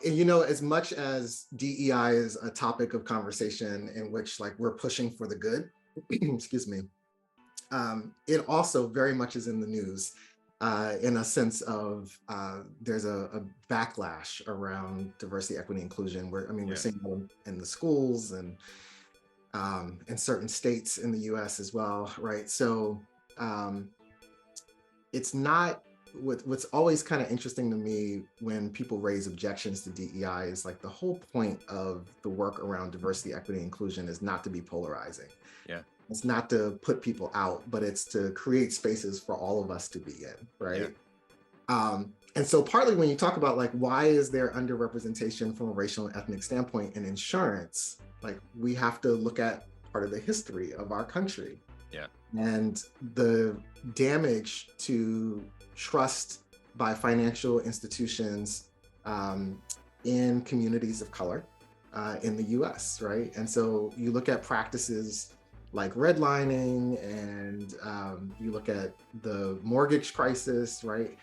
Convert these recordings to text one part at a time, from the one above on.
And as much as DEI is a topic of conversation in which like we're pushing for the good, excuse me, it also very much is in the news in a sense of there's a backlash around diversity, equity, inclusion. We're Yeah. seeing it in the schools and in certain states in the U.S. as well, right? So um, it's not what's always kind of interesting to me when people raise objections to DEI is like the whole point of the work around diversity, equity, inclusion is not to be polarizing. Yeah. It's not to put people out, but it's to create spaces for all of us to be in, Yeah. right? And so partly when you talk about like why is there underrepresentation from a racial and ethnic standpoint in insurance, like we have to look at part of the history of our country Yeah. and the damage to trust by financial institutions in communities of color in the US, right? And so you look at practices like redlining and you look at the mortgage crisis, right?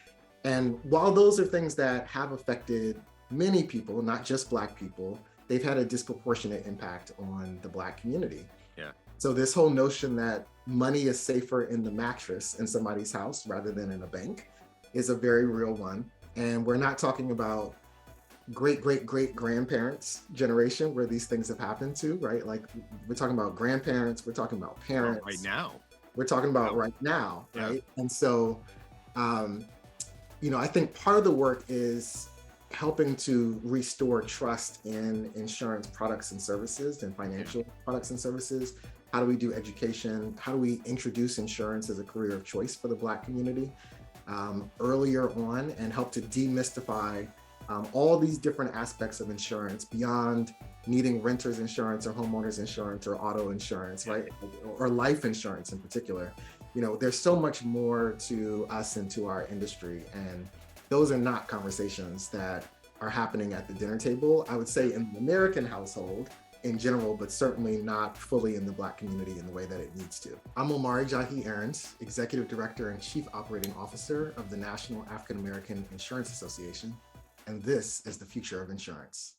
And while those are things that have affected many people, not just Black people, they've had a disproportionate impact on the Black community. Yeah. So this whole notion that money is safer in the mattress in somebody's house rather than in a bank is a very real one. And we're not talking about great great great grandparents generation where these things have happened to, right? Like we're talking about grandparents, we're talking about Well, right parents, now. we're talking about Wow. right now, Yeah. right? And so um, I think part of the work is helping to restore trust in insurance products and services and Yeah. financial products and services. How do we do education? How do we introduce insurance as a career of choice for the Black community earlier on and help to demystify all these different aspects of insurance beyond needing renter's insurance or homeowner's insurance or auto insurance, Yeah. right? Or life insurance in particular. There's so much more to us and to our industry. And those are not conversations that are happening at the dinner table, I would say in the American household in general, but certainly not fully in the Black community in the way that it needs to. I'm Omari Jahi Aarons, Executive Director and Chief Operating Officer of the National African American Insurance Association, and this is the future of insurance.